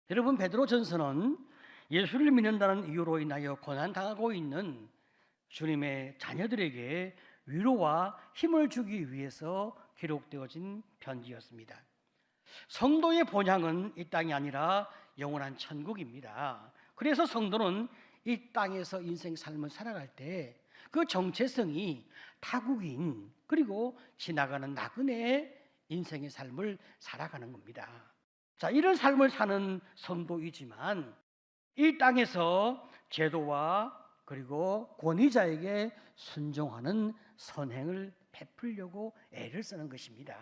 여러분, 베드로전서는 예수를 믿는다는 이유로 인하여 고난당하고 있는 주님의 자녀들에게 위로와 힘을 주기 위해서 기록되어진 편지였습니다. 성도의 본향은 이 땅이 아니라 영원한 천국입니다. 그래서 성도는 이 땅에서 인생 삶을 살아갈 때 그 정체성이 타국인, 그리고 지나가는 나그네의 인생의 삶을 살아가는 겁니다. 자, 이런 삶을 사는 성도이지만 이 땅에서 제도와 그리고 권위자에게 순종하는 선행을 베풀려고 애를 쓰는 것입니다.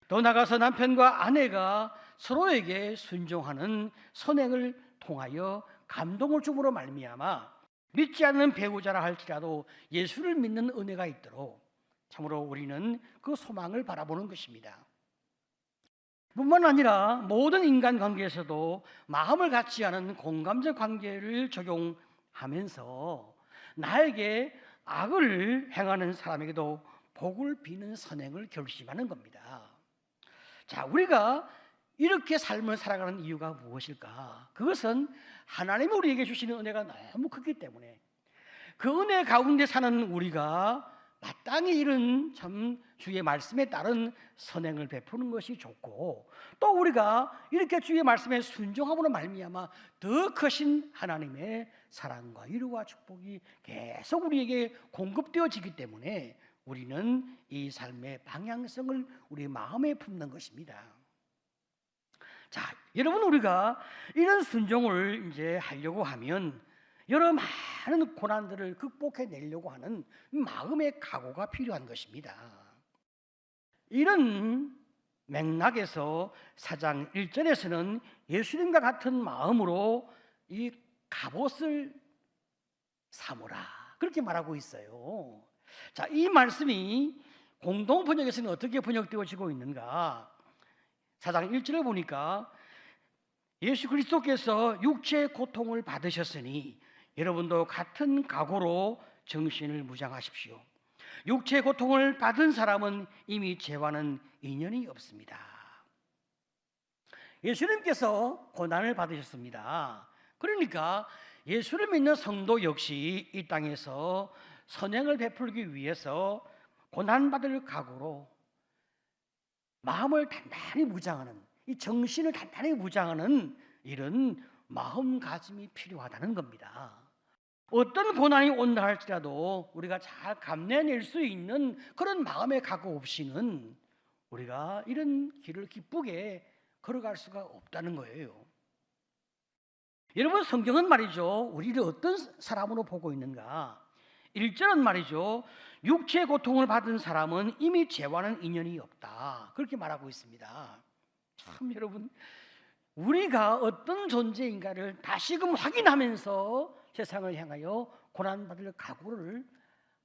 더 나아가서 남편과 아내가 서로에게 순종하는 선행을 통하여 감동을 줌으로 말미암아 믿지 않는 배우자라 할지라도 예수를 믿는 은혜가 있도록 참으로 우리는 그 소망을 바라보는 것입니다. 뿐만 아니라 모든 인간관계에서도 마음을 같지 않은 공감적 관계를 적용하면서 나에게 악을 행하는 사람에게도 복을 비는 선행을 결심하는 겁니다. 자, 우리가 이렇게 삶을 살아가는 이유가 무엇일까? 그것은 하나님이 우리에게 주시는 은혜가 너무 크기 때문에 그 은혜 가운데 사는 우리가 마땅히 이런 참 주의 말씀에 따른 선행을 베푸는 것이 좋고, 또 우리가 이렇게 주의 말씀에 순종함으로 말미암아 더 크신 하나님의 사랑과 위로와 축복이 계속 우리에게 공급되어지기 때문에 우리는 이 삶의 방향성을 우리 마음에 품는 것입니다. 자, 여러분, 우리가 이런 순종을 이제 하려고 하면 여러 많은 고난들을 극복해내려고 하는 마음의 각오가 필요한 것입니다. 이런 맥락에서 4장 1절에서는 예수님과 같은 마음으로 이 갑옷을 삼으라, 그렇게 말하고 있어요. 자, 이 말씀이 공동 번역에서는 어떻게 번역되어지고 있는가? 4장 1절을 보니까 예수 그리스도께서 육체의 고통을 받으셨으니 여러분도 같은 각오로 정신을 무장하십시오. 육체의 고통을 받은 사람은 이미 죄와는 인연이 없습니다. 예수님께서 고난을 받으셨습니다. 그러니까 예수를 믿는 성도 역시 이 땅에서 선행을 베풀기 위해서 고난받을 각오로 마음을 단단히 무장하는, 이 정신을 단단히 무장하는 이런 마음가짐이 필요하다는 겁니다. 어떤 고난이 온다 할지라도 우리가 잘 감내낼 수 있는 그런 마음의 각오 없이는 우리가 이런 길을 기쁘게 걸어갈 수가 없다는 거예요. 여러분, 성경은 말이죠, 우리를 어떤 사람으로 보고 있는가? 1절은 말이죠, 육체의 고통을 받은 사람은 이미 죄와는 인연이 없다, 그렇게 말하고 있습니다. 참, 여러분, 우리가 어떤 존재인가를 다시금 확인하면서 세상을 향하여 고난받을 각오를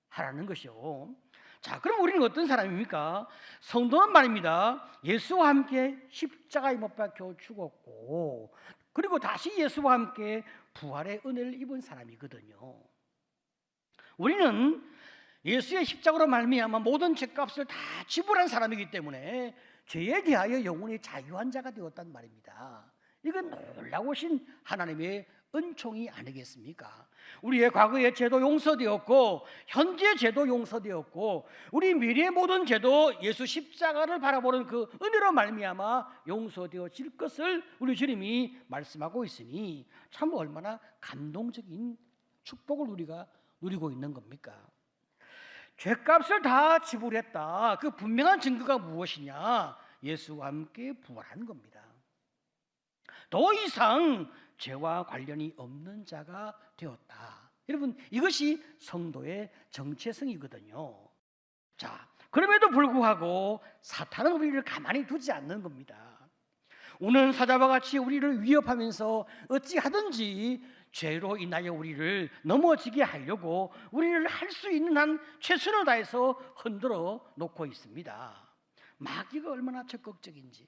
하라는 것이요. 자, 그럼 우리는 어떤 사람입니까? 성도는 말입니다, 예수와 함께 십자가에 못 박혀 죽었고 그리고 다시 예수와 함께 부활의 은혜를 입은 사람이거든요. 우리는 예수의 십자가로 말미암아 모든 죄값을 다 지불한 사람이기 때문에 죄에 대하여 영원히 자유한 자가 되었단 말입니다. 이건 놀라우신 하나님의 은총이 아니겠습니까? 우리의 과거의 죄도 용서되었고 현재의 죄도 용서되었고 우리 미래의 모든 죄도 예수 십자가를 바라보는 그 은혜로 말미암아 용서되어질 것을 우리 주님이 말씀하고 있으니 참 얼마나 감동적인 축복을 우리가 누리고 있는 겁니까? 죄값을 다 지불했다, 그 분명한 증거가 무엇이냐? 예수와 함께 부활한 겁니다. 더 이상 죄와 관련이 없는 자가 되었다. 여러분, 이것이 성도의 정체성이거든요. 자, 그럼에도 불구하고 사탄은 우리를 가만히 두지 않는 겁니다. 우는 사자와 같이 우리를 위협하면서 어찌하든지 죄로 인하여 우리를 넘어지게 하려고 우리를 할 수 있는 한 최선을 다해서 흔들어 놓고 있습니다. 마귀가 얼마나 적극적인지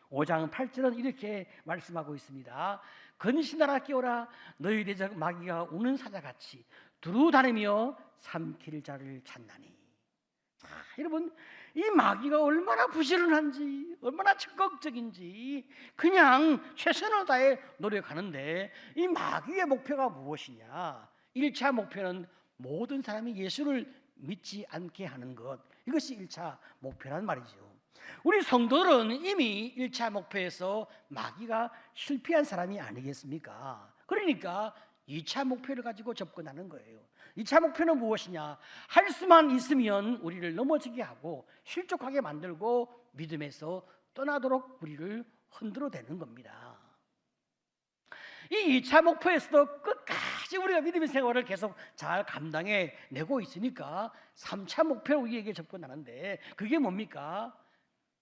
5장 8절은 이렇게 말씀하고 있습니다. 근신하라 깨어라, 너희 대적 마귀가 우는 사자같이 두루 다니며 삼킬 자를 찾나니. 자, 여러분, 이 마귀가 얼마나 부지런한지, 얼마나 적극적인지 그냥 최선을 다해 노력하는데, 이 마귀의 목표가 무엇이냐? 1차 목표는 모든 사람이 예수를 믿지 않게 하는 것, 이것이 1차 목표란 말이죠. 우리 성도들은 이미 1차 목표에서 마귀가 실패한 사람이 아니겠습니까? 그러니까 2차 목표를 가지고 접근하는 거예요. 2차 목표는 무엇이냐? 할 수만 있으면 우리를 넘어지게 하고 실족하게 만들고 믿음에서 떠나도록 우리를 흔들어대는 겁니다. 이 2차 목표에서도 끝까지 우리가 믿음의 생활을 계속 잘 감당해 내고 있으니까 3차 목표로 우리에게 접근하는데, 그게 뭡니까?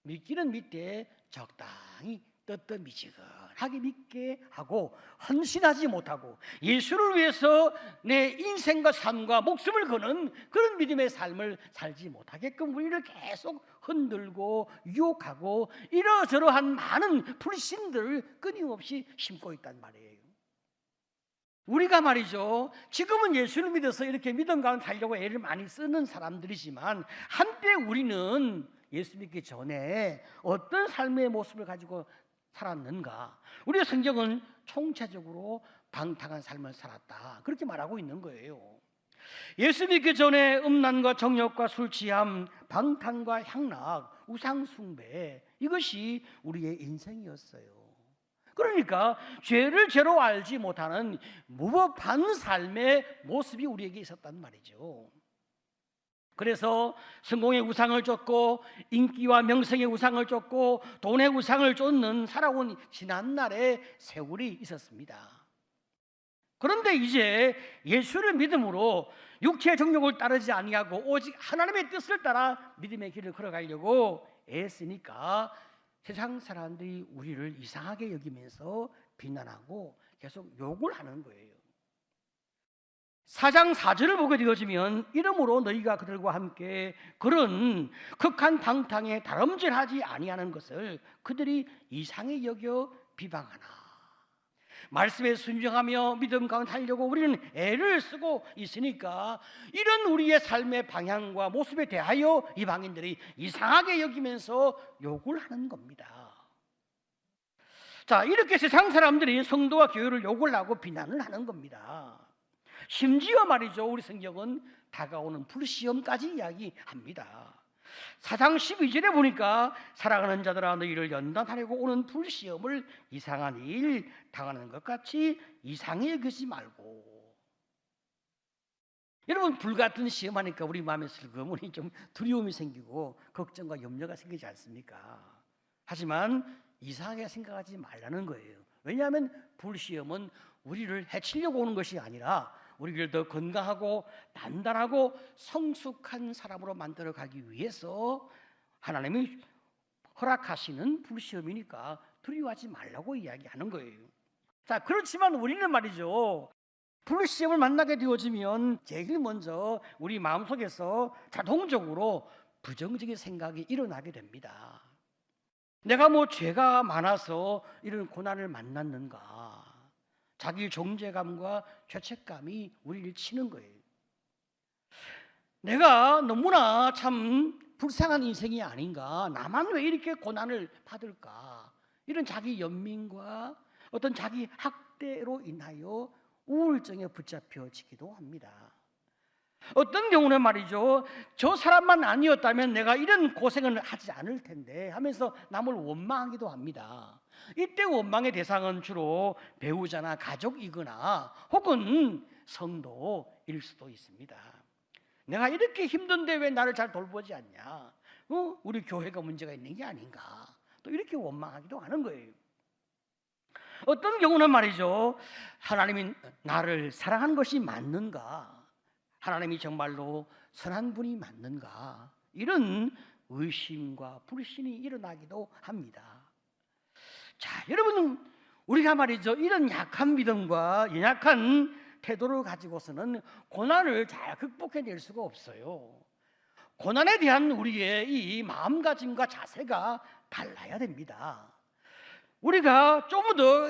믿기는 믿되 적당히 뜨뜻미지근하게 믿게 하고 헌신하지 못하고 예수를 위해서 내 인생과 삶과 목숨을 거는 그런 믿음의 삶을 살지 못하게끔 우리를 계속 흔들고 유혹하고 이러저러한 많은 불신들을 끊임없이 심고 있단 말이에요. 우리가 말이죠, 지금은 예수를 믿어서 이렇게 믿음 가운데 살려고 애를 많이 쓰는 사람들이지만, 한때 우리는 예수 믿기 전에 어떤 삶의 모습을 가지고 살았는가? 우리의 성경은 총체적으로 방탕한 삶을 살았다, 그렇게 말하고 있는 거예요. 예수 믿기 전에 음란과 정욕과 술 취함, 방탕과 향락, 우상 숭배, 이것이 우리의 인생이었어요. 그러니까 죄를 죄로 알지 못하는 무법한 삶의 모습이 우리에게 있었단 말이죠. 그래서 성공의 우상을 쫓고 인기와 명성의 우상을 쫓고 돈의 우상을 쫓는 살아온 지난날의 세월이 있었습니다. 그런데 이제 예수를 믿음으로 육체의 정욕을 따르지 아니하고 오직 하나님의 뜻을 따라 믿음의 길을 걸어가려고 애쓰니까 세상 사람들이 우리를 이상하게 여기면서 비난하고 계속 욕을 하는 거예요. 4장 4절을 보게 되어지면, 이러므로 너희가 그들과 함께 그런 극한 방탕에 다름질하지 아니하는 것을 그들이 이상히 여겨 비방하나. 말씀에 순종하며 믿음 가운데 살려고 우리는 애를 쓰고 있으니까, 이런 우리의 삶의 방향과 모습에 대하여 이방인들이 이상하게 여기면서 욕을 하는 겁니다. 자, 이렇게 세상 사람들이 성도와 교회를 욕을 하고 비난을 하는 겁니다. 심지어 말이죠, 우리 성경은 다가오는 불시험까지 이야기합니다. 4장 12절에 보니까 사랑하는 자들아 너희를 연단하려고 오는 불시험을 이상한 일 당하는 것 같이 이상히 여기지 말고. 여러분, 불같은 시험하니까 우리 마음에 슬그머니 좀 두려움이 생기고 걱정과 염려가 생기지 않습니까? 하지만 이상하게 생각하지 말라는 거예요. 왜냐하면 불시험은 우리를 해치려고 오는 것이 아니라 우리를 더 건강하고 단단하고 성숙한 사람으로 만들어가기 위해서 하나님이 허락하시는 불시험이니까 두려워하지 말라고 이야기하는 거예요. 자, 그렇지만 우리는 말이죠, 불시험을 만나게 되어지면 제일 먼저 우리 마음속에서 자동적으로 부정적인 생각이 일어나게 됩니다. 내가 뭐 죄가 많아서 이런 고난을 만났는가? 자기 존재감과 죄책감이 우리를 치는 거예요. 내가 너무나 참 불쌍한 인생이 아닌가, 나만 왜 이렇게 고난을 받을까, 이런 자기 연민과 어떤 자기 학대로 인하여 우울증에 붙잡혀지기도 합니다. 어떤 경우는 말이죠, 저 사람만 아니었다면 내가 이런 고생을 하지 않을 텐데 하면서 남을 원망하기도 합니다. 이때 원망의 대상은 주로 배우자나 가족이거나 혹은 성도일 수도 있습니다. 내가 이렇게 힘든데 왜 나를 잘 돌보지 않냐, 우리 교회가 문제가 있는 게 아닌가, 또 이렇게 원망하기도 하는 거예요. 어떤 경우는 말이죠, 하나님이 나를 사랑하는 것이 맞는가, 하나님이 정말로 선한 분이 맞는가, 이런 의심과 불신이 일어나기도 합니다. 자, 여러분, 우리가 말이죠, 이런 약한 믿음과 연약한 태도를 가지고서는 고난을 잘 극복해낼 수가 없어요. 고난에 대한 우리의 이 마음가짐과 자세가 달라야 됩니다. 우리가 좀 더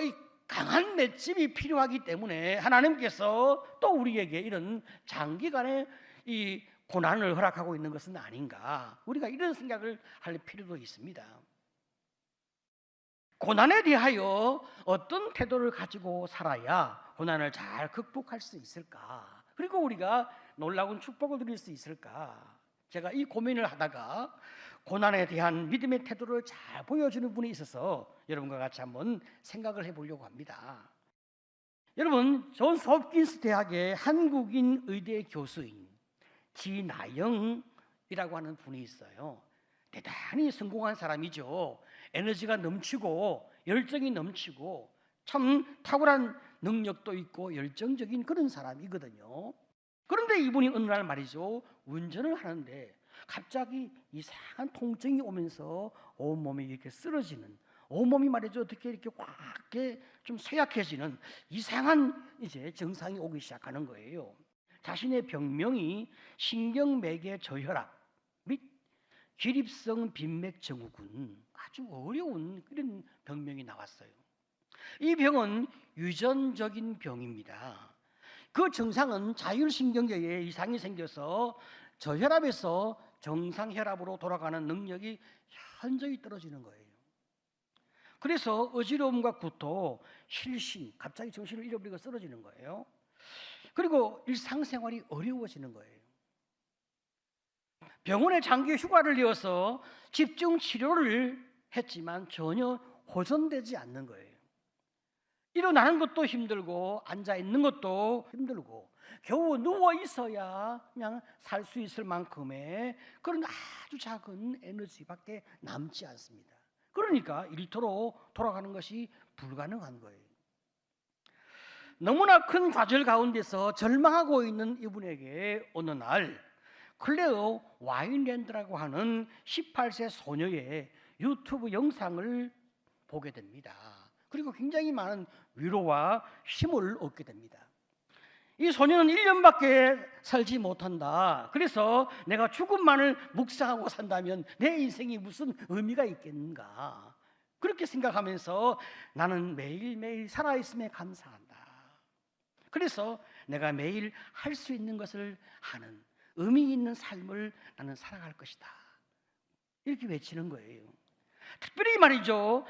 강한 맷집이 필요하기 때문에 하나님께서 또 우리에게 이런 장기간의 이 고난을 허락하고 있는 것은 아닌가? 우리가 이런 생각을 할 필요도 있습니다. 고난에 대하여 어떤 태도를 가지고 살아야 고난을 잘 극복할 수 있을까? 그리고 우리가 놀라운 축복을 누릴 수 있을까? 제가 이 고민을 하다가 고난에 대한 믿음의 태도를 잘 보여주는 분이 있어서 여러분과 같이 한번 생각을 해보려고 합니다. 여러분, 존스 홉킨스 대학의 한국인 의대 교수인 지나영이라고 하는 분이 있어요. 대단히 성공한 사람이죠. 에너지가 넘치고 열정이 넘치고 참 탁월한 능력도 있고 열정적인 그런 사람이거든요. 그런데 이분이 어느 날 말이죠, 운전을 하는데 갑자기 이상한 통증이 오면서 온몸이 이렇게 쓰러지는, 온몸이 말이죠 어떻게 이렇게 확 좀 쇠약해지는 이상한 이제 증상이 오기 시작하는 거예요. 자신의 병명이 신경매개 저혈압 및 기립성 빈맥 증후군, 아주 어려운 그런 병명이 나왔어요. 이 병은 유전적인 병입니다. 그 증상은 자율신경계에 이상이 생겨서 저혈압에서 정상혈압으로 돌아가는 능력이 현저히 떨어지는 거예요. 그래서 어지러움과 구토, 실신, 갑자기 정신을 잃어버리고 쓰러지는 거예요. 그리고 일상생활이 어려워지는 거예요. 병원에 장기 휴가를 내어서 집중 치료를 했지만 전혀 호전되지 않는 거예요. 일어나는 것도 힘들고 앉아 있는 것도 힘들고 겨우 누워 있어야 그냥 살 수 있을 만큼의 그런 아주 작은 에너지밖에 남지 않습니다. 그러니까 일터로 돌아가는 것이 불가능한 거예요. 너무나 큰 좌절 가운데서 절망하고 있는 이분에게 어느 날 클레어 와인랜드라고 하는 18세 소녀의 유튜브 영상을 보게 됩니다. 그리고 굉장히 많은 위로와 힘을 얻게 됩니다. 이 소녀는 1년밖에 살지 못한다. 그래서 내가 죽음만을 묵상하고 산다면 내 인생이 무슨 의미가 있겠는가? 그렇게 생각하면서 나는 매일매일 살아있음에 감사한다. 그래서 내가 매일 할 수 있는 것을 하는 의미 있는 삶을 나는 살아갈 것이다. 이렇게 외치는 거예요. 특별히 말이죠,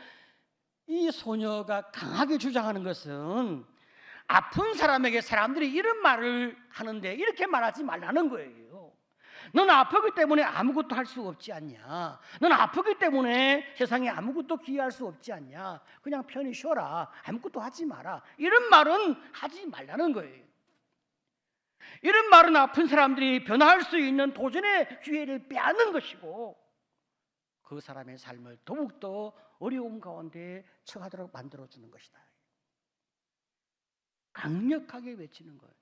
이 소녀가 강하게 주장하는 것은 아픈 사람에게 사람들이 이런 말을 하는데 이렇게 말하지 말라는 거예요. 넌 아프기 때문에 아무것도 할 수 없지 않냐? 넌 아프기 때문에 세상에 아무것도 기여할 수 없지 않냐? 그냥 편히 쉬어라. 아무것도 하지 마라. 이런 말은 하지 말라는 거예요. 이런 말은 아픈 사람들이 변화할 수 있는 도전의 기회를 빼앗는 것이고 그 사람의 삶을 더욱더 어려움 가운데 처하도록 만들어주는 것이다. 강력하게 외치는 거예요.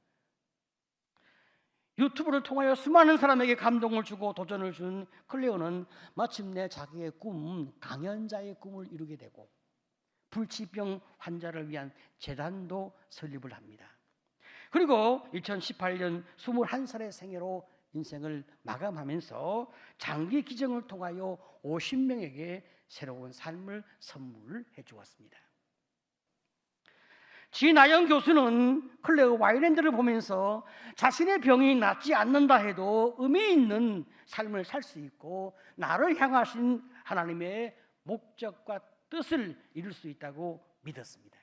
유튜브를 통하여 수많은 사람에게 감동을 주고 도전을 준 클레오는 마침내 자기의 꿈, 강연자의 꿈을 이루게 되고 불치병 환자를 위한 재단도 설립을 합니다. 그리고 2018년 21살의 생애로 인생을 마감하면서 장기 기증을 통하여 50명에게 새로운 삶을 선물해 주었습니다. 지나영 교수는 클레어 와인랜드를 보면서 자신의 병이 낫지 않는다 해도 의미 있는 삶을 살 수 있고 나를 향하신 하나님의 목적과 뜻을 이룰 수 있다고 믿었습니다.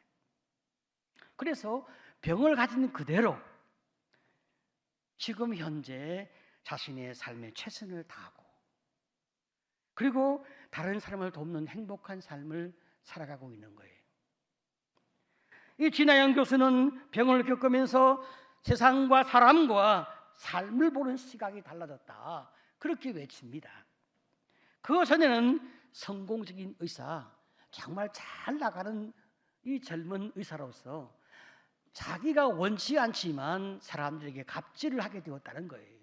그래서 병을 가진 그대로 지금 현재 자신의 삶에 최선을 다하고 그리고 다른 사람을 돕는 행복한 삶을 살아가고 있는 거예요. 이 진아영 교수는 병을 겪으면서 세상과 사람과 삶을 보는 시각이 달라졌다. 그렇게 외칩니다. 그 전에는 성공적인 의사, 정말 잘 나가는 이 젊은 의사로서 자기가 원치 않지만 사람들에게 갑질을 하게 되었다는 거예요.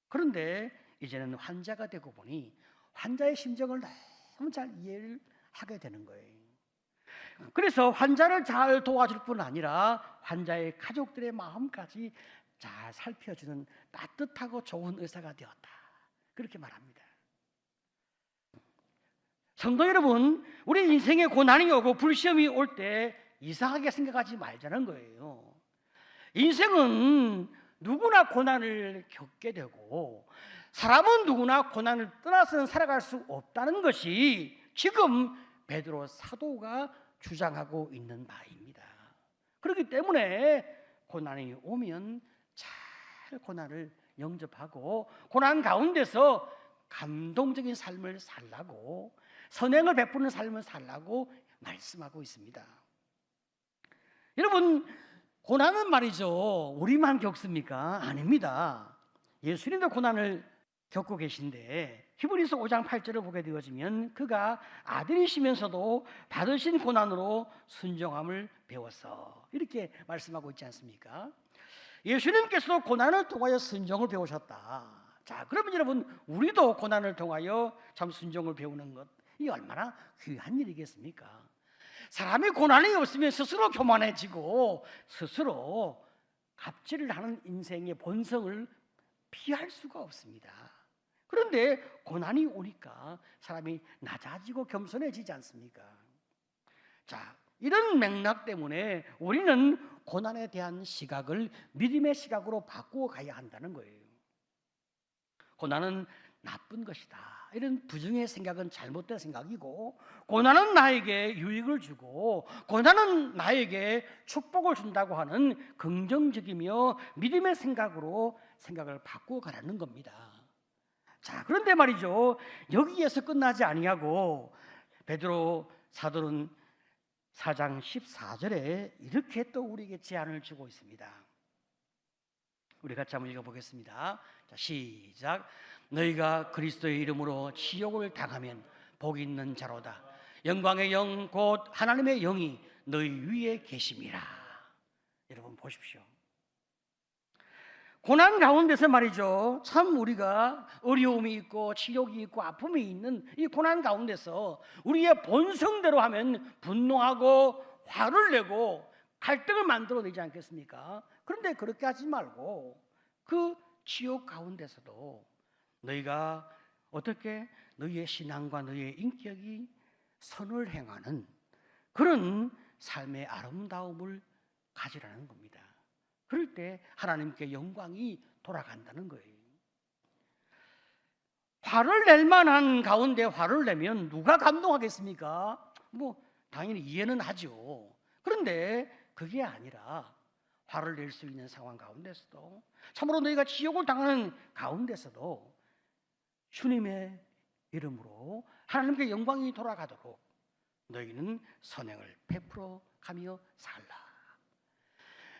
그런데 이제는 환자가 되고 보니 환자의 심정을 너무 잘 이해를 하게 되는 거예요. 그래서 환자를 잘 도와줄 뿐 아니라 환자의 가족들의 마음까지 잘 살펴주는 따뜻하고 좋은 의사가 되었다. 그렇게 말합니다. 성도 여러분, 우리 인생에 고난이 오고 불시험이 올 때 이상하게 생각하지 말자는 거예요. 인생은 누구나 고난을 겪게 되고 사람은 누구나 고난을 떠나서는 살아갈 수 없다는 것이 지금 베드로 사도가 주장하고 있는 바입니다. 그렇기 때문에 고난이 오면 잘 고난을 영접하고 고난 가운데서 감동적인 삶을 살라고, 선행을 베푸는 삶을 살라고 말씀하고 있습니다. 여러분, 고난은 말이죠, 우리만 겪습니까? 아닙니다. 예수님도 고난을 겪고 계신데 히브리서 5장 8절을 보게 되어지면 그가 아들이시면서도 받으신 고난으로 순종함을 배웠어, 이렇게 말씀하고 있지 않습니까? 예수님께서도 고난을 통하여 순종을 배우셨다. 자, 그러면 여러분, 우리도 고난을 통하여 참 순종을 배우는 것, 이 얼마나 귀한 일이겠습니까? 사람이 고난이 없으면 스스로 교만해지고 스스로 갑질을 하는 인생의 본성을 피할 수가 없습니다. 그런데 고난이 오니까 사람이 낮아지고 겸손해지지 않습니까? 자, 이런 맥락 때문에 우리는 고난에 대한 시각을 믿음의 시각으로 바꾸어 가야 한다는 거예요. 고난은 나쁜 것이다, 이런 부정의 생각은 잘못된 생각이고, 고난은 나에게 유익을 주고 고난은 나에게 축복을 준다고 하는 긍정적이며 믿음의 생각으로 생각을 바꾸어 가라는 겁니다. 자, 그런데 말이죠, 여기에서 끝나지 아니하고 베드로 사도는 4장 14절에 이렇게 또 우리에게 제안을 주고 있습니다. 우리 같이 한번 읽어보겠습니다. 자, 시작. 너희가 그리스도의 이름으로 치욕을 당하면 복 있는 자로다. 영광의 영 곧 하나님의 영이 너희 위에 계심이라. 여러분 보십시오. 고난 가운데서 말이죠, 참 우리가 어려움이 있고 치욕이 있고 아픔이 있는 이 고난 가운데서 우리의 본성대로 하면 분노하고 화를 내고 갈등을 만들어내지 않겠습니까? 그런데 그렇게 하지 말고 그 지옥 가운데서도 너희가 어떻게 너희의 신앙과 너희의 인격이 선을 행하는 그런 삶의 아름다움을 가지라는 겁니다. 그럴 때 하나님께 영광이 돌아간다는 거예요. 화를 낼 만한 가운데 화를 내면 누가 감동하겠습니까? 뭐 당연히 이해는 하죠. 그런데 그게 아니라 화를 낼 수 있는 상황 가운데서도, 참으로 너희가 지옥을 당하는 가운데서도 주님의 이름으로 하나님께 영광이 돌아가도록 너희는 선행을 베풀어 가며 살라.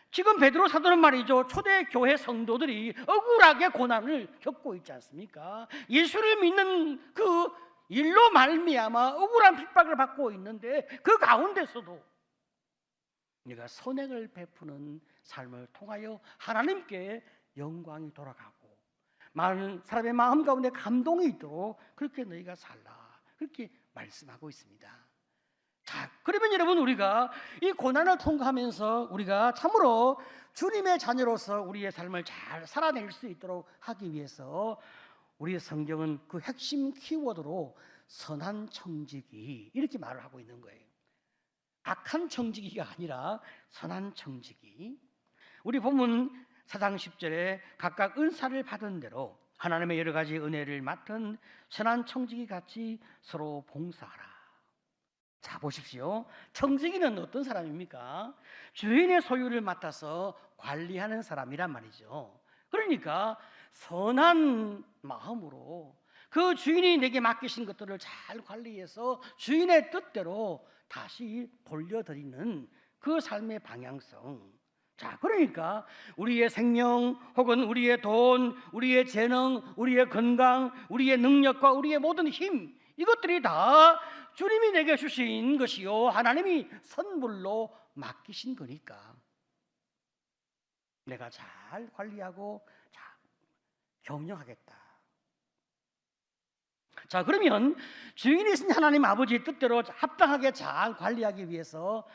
지금 베드로 사도는 말이죠, 초대 교회 성도들이 억울하게 고난을 겪고 있지 않습니까? 예수를 믿는 그 일로 말미암아 억울한 핍박을 받고 있는데 그 가운데서도 네가 선행을 베푸는 삶을 통하여 하나님께 영광이 돌아가고 많은 사람의 마음 가운데 감동이 있도록 그렇게 너희가 살라, 그렇게 말씀하고 있습니다. 자, 그러면 여러분, 우리가 이 고난을 통과하면서 우리가 참으로 주님의 자녀로서 우리의 삶을 잘 살아낼 수 있도록 하기 위해서 우리의 성경은 그 핵심 키워드로 선한 청지기, 이렇게 말을 하고 있는 거예요. 악한 청지기가 아니라 선한 청지기. 우리 본문 4장 10절에 각각 은사를 받은 대로 하나님의 여러 가지 은혜를 맡은 선한 청지기 같이 서로 봉사하라. 자, 보십시오. 청지기는 어떤 사람입니까? 주인의 소유를 맡아서 관리하는 사람이란 말이죠. 그러니까 선한 마음으로 그 주인이 내게 맡기신 것들을 잘 관리해서 주인의 뜻대로 다시 돌려드리는 그 삶의 방향성. 자, 그러니까 우리의 생명 혹은 우리의 돈, 우리의 재능, 우리의 건강, 우리의 능력과 우리의 모든 힘, 이것들이 다 주님이 내게 주신 것이요 하나님이 선물로 맡기신 거니까 내가 잘 관리하고 잘 경영하겠다. 자, 그러면 주인이신 하나님 아버지의 뜻대로 합당하게 잘 관리하기 위해서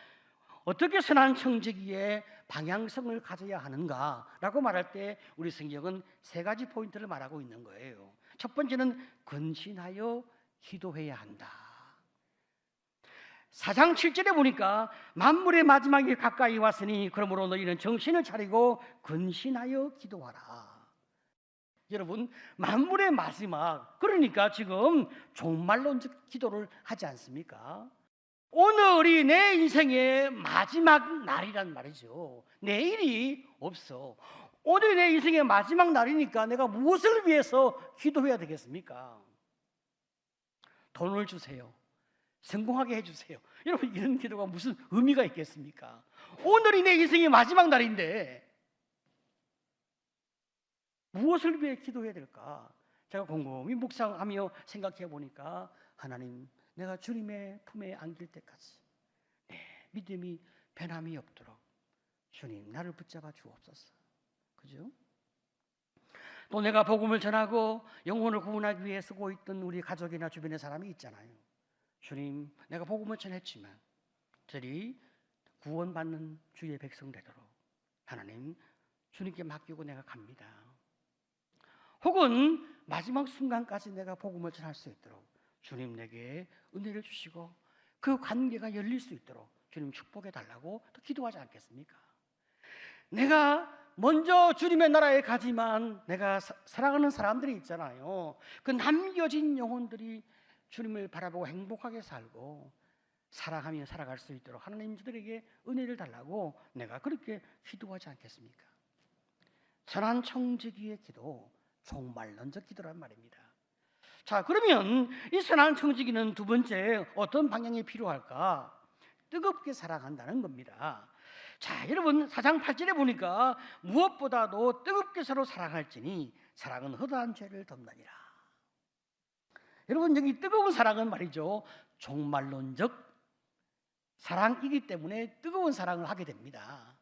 어떻게 선한 청지기의 방향성을 가져야 하는가라고 말할 때 우리 성경은 세 가지 포인트를 말하고 있는 거예요. 첫 번째는 근신하여 기도해야 한다. 4장 7절에 보니까 만물의 마지막이 가까이 왔으니 그러므로 너희는 정신을 차리고 근신하여 기도하라. 여러분, 만물의 마지막, 그러니까 지금 종말론적 기도를 하지 않습니까? 오늘이 내 인생의 마지막 날이란 말이죠. 내일이 없어. 오늘이 내 인생의 마지막 날이니까 내가 무엇을 위해서 기도해야 되겠습니까? 돈을 주세요. 성공하게 해주세요. 여러분, 이런 기도가 무슨 의미가 있겠습니까? 오늘이 내 인생의 마지막 날인데 무엇을 위해 기도해야 될까? 제가 곰곰이 묵상하며 생각해 보니까 하나님, 내가 주님의 품에 안길 때까지 내 믿음이 변함이 없도록 주님 나를 붙잡아 주옵소서. 그죠? 또 내가 복음을 전하고 영혼을 구원하기 위해 쓰고 있던 우리 가족이나 주변의 사람이 있잖아요. 주님, 내가 복음을 전했지만 저들이 구원받는 주의 백성 되도록 하나님, 주님께 맡기고 내가 갑니다. 혹은 마지막 순간까지 내가 복음을 전할 수 있도록 주님 내게 은혜를 주시고 그 관계가 열릴 수 있도록 주님 축복해 달라고 또 기도하지 않겠습니까? 내가 먼저 주님의 나라에 가지만 내가 사랑하는 사람들이 있잖아요. 그 남겨진 영혼들이 주님을 바라보고 행복하게 살고 사랑하며 살아갈 수 있도록 하나님 저들에게 은혜를 달라고 내가 그렇게 기도하지 않겠습니까? 선한 청지기의 기도, 종말론적 기도란 말입니다. 자, 그러면 이 선한 청지기는 두 번째 어떤 방향이 필요할까? 뜨겁게 사랑한다는 겁니다. 자, 여러분 4장 8절에 보니까 무엇보다도 뜨겁게 서로 사랑할지니 사랑은 허다한 죄를 덮느니라. 여러분, 여기 뜨거운 사랑은 말이죠, 종말론적 사랑이기 때문에 뜨거운 사랑을 하게 됩니다.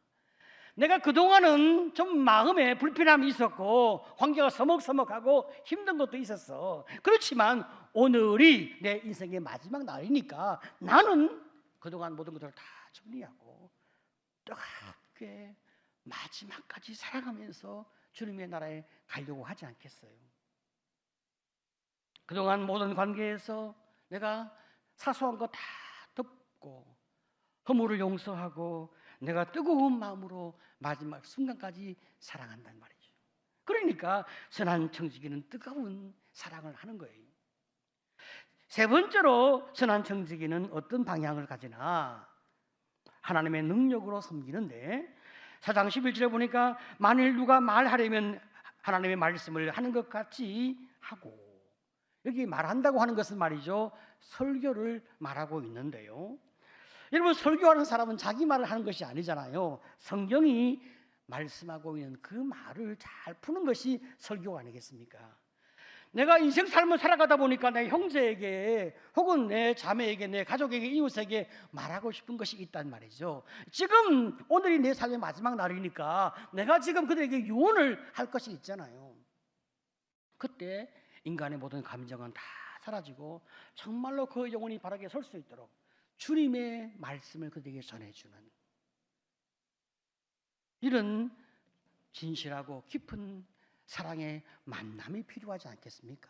내가 그동안은 좀 마음에 불편함이 있었고 관계가 서먹서먹하고 힘든 것도 있었어. 그렇지만 오늘이 내 인생의 마지막 날이니까 나는 그동안 모든 것들을 다 정리하고 뜨겁게 마지막까지 사랑하면서 주님의 나라에 가려고 하지 않겠어요? 그동안 모든 관계에서 내가 사소한 거 다 덮고 허물을 용서하고 내가 뜨거운 마음으로 마지막 순간까지 사랑한단 말이죠. 그러니까 선한 청지기는 뜨거운 사랑을 하는 거예요. 세 번째로 선한 청지기는 어떤 방향을 가지나 하나님의 능력으로 섬기는데 4장 11절에 보니까 만일 누가 말하려면 하나님의 말씀을 하는 것 같이 하고, 여기 말한다고 하는 것은 말이죠, 설교를 말하고 있는데요. 여러분, 설교하는 사람은 자기 말을 하는 것이 아니잖아요. 성경이 말씀하고 있는 그 말을 잘 푸는 것이 설교가 아니겠습니까? 내가 인생 삶을 살아가다 보니까 내 형제에게 혹은 내 자매에게, 내 가족에게, 이웃에게 말하고 싶은 것이 있단 말이죠. 지금 오늘이 내 삶의 마지막 날이니까 내가 지금 그들에게 유언을 할 것이 있잖아요. 그때 인간의 모든 감정은 다 사라지고 정말로 그 영혼이 바르게 설 수 있도록 주님의 말씀을 그들에게 전해주는 이런 진실하고 깊은 사랑의 만남이 필요하지 않겠습니까?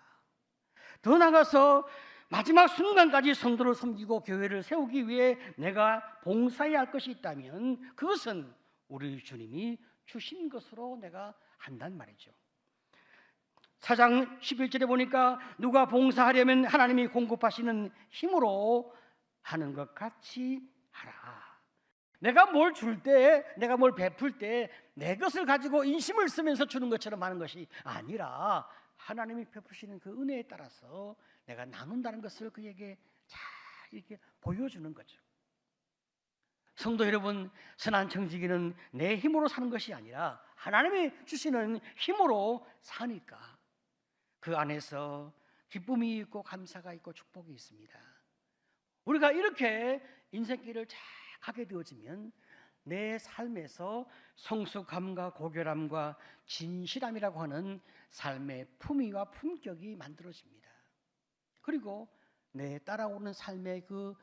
더 나아가서 마지막 순간까지 성도를 섬기고 교회를 세우기 위해 내가 봉사해야 할 것이 있다면 그것은 우리 주님이 주신 것으로 내가 한단 말이죠. 4장 11절에 보니까 누가 봉사하려면 하나님이 공급하시는 힘으로 하는 것 같이 하라. 내가 뭘 줄 때, 내가 뭘 베풀 때 내 것을 가지고 인심을 쓰면서 주는 것처럼 하는 것이 아니라 하나님이 베푸시는 그 은혜에 따라서 내가 나눈다는 것을 그에게 잘 이렇게 보여주는 거죠. 성도 여러분, 선한 청지기는 내 힘으로 사는 것이 아니라 하나님이 주시는 힘으로 사니까 그 안에서 기쁨이 있고 감사가 있고 축복이 있습니다. 우리가 이렇게 인생길을 잘 가게 되어지면 내 삶에서 성숙함과 고결함과 진실함이라고 하는 삶의 품위와 품격이 만들어집니다. 그리고 내 따라오는 삶의 그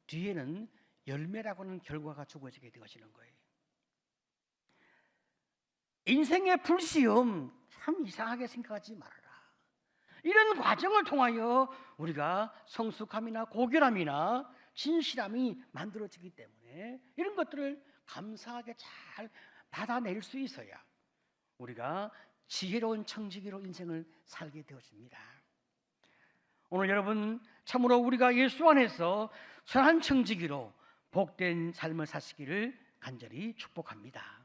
뒤에는 열매라고 하는 결과가 주어지게 되어지는 거예요. 인생의 불시험 참 이상하게 생각하지 말아라. 이런 과정을 통하여 우리가 성숙함이나 고결함이나 진실함이 만들어지기 때문에 이런 것들을 감사하게 잘 받아낼 수 있어야 우리가 지혜로운 청지기로 인생을 살게 되어집니다. 오늘 여러분 참으로 우리가 예수 안에서 선한 청지기로 복된 삶을 사시기를 간절히 축복합니다.